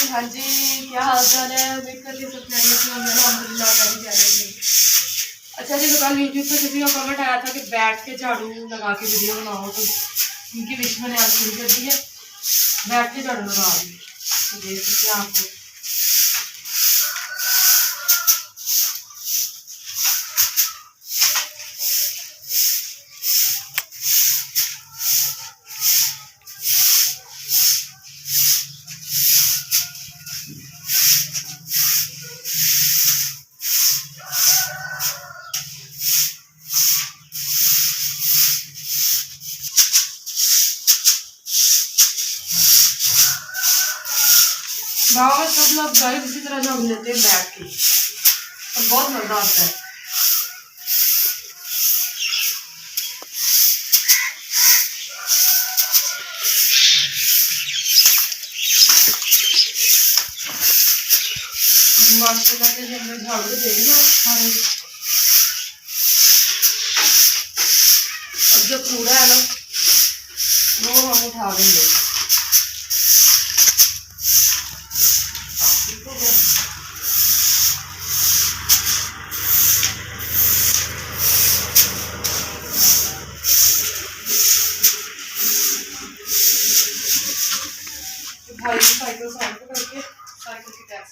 हाँ जी, क्या हाल चाल है? उम्मीद करती हूँ सब खैरियत से होंगे। अल्हम्दुलिल्लाह मैं भी खैरियत में। अच्छा जी, तो कल यूट्यूब पे किसी का कमेंट आया था कि बैठ के झाड़ू लगा के वीडियो बनाओ, तो उनकी विश मैंने आज पूरी कर दी है। बैठ के झाड़ू लगा दी, तो देख सकते हैं आपको। गाँव में सब लोग गाय इसी तरह झाड़ू लेते हैं बैठ के, और बहुत मजा आता है। माशाल्लाह से हमने झाड़ू दे दिया सारे। अब जो कूड़ा है ना वो हम उठा देंगे। भाई साइकिल साइड पे करके साइकिल की टैक्स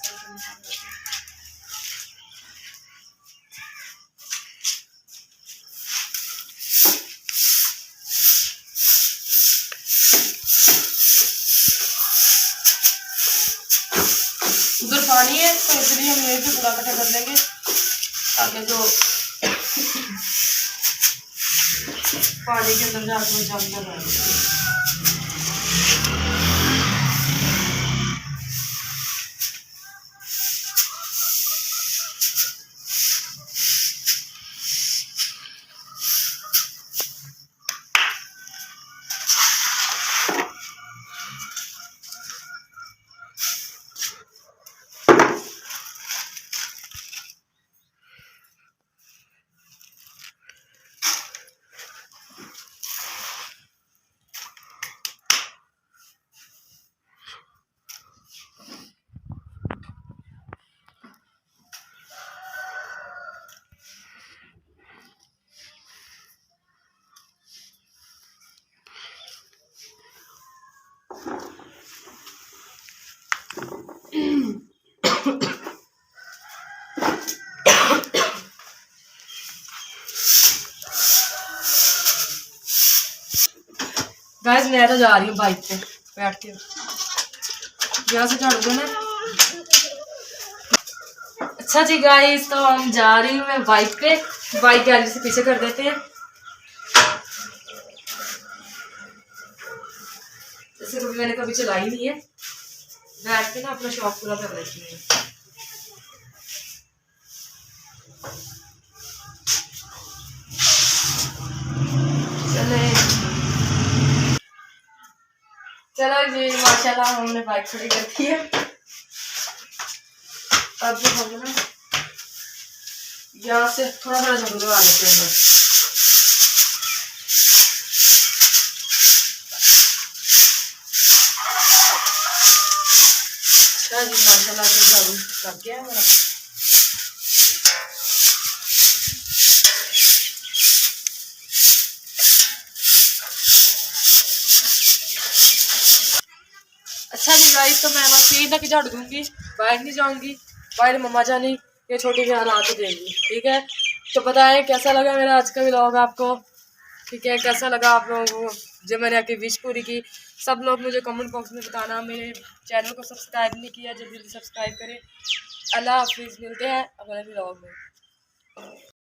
उधर पानी है, तो इसलिए हम यहीं पे कूड़ा इकट्ठा कर लेंगे ताकि जो पानी के अंदर जाकर जम ना जाए। गाइस मैं तो जा रही हूँ बाइक पे बैठ के, यहाँ से झाड़ू देना। अच्छा जी गाइस, तो हम जा रही हूँ मैं बाइक पे। बाइक गैलरी से पीछे कर देते हैं, जैसे कभी मैंने कभी चलाई नहीं है। बैठ के ना अपना शौक पूरा कर लेती हूँ। चलो जी, माशाल्लाह हमने बाइक खड़ी कर दी है। अब हम ना यहाँ से थोड़ा थोड़ा झाड़ू लगा देते हैं। अच्छा जी, माशाल्लाह से झाड़ू लग गया है मेरा। अच्छा जी गाइस, तो मैं बस यही तक झाड़ू दूंगी, बाहर नहीं जाऊंगी। बाहर मम्मा जानी ये छोटी बहन आके देंगी, ठीक है। तो बताएं कैसा लगा मेरा आज का व्लॉग आपको, ठीक है। कैसा लगा आप लोगों को जो मैंने आपकी विश पूरी की। सब लोग मुझे कमेंट बॉक्स में बताना। मेरे चैनल को सब्सक्राइब नहीं किया, जल्दी जल्दी सब्सक्राइब करें। अल्लाह हाफिज़, मिलते हैं अगले व्लॉग में।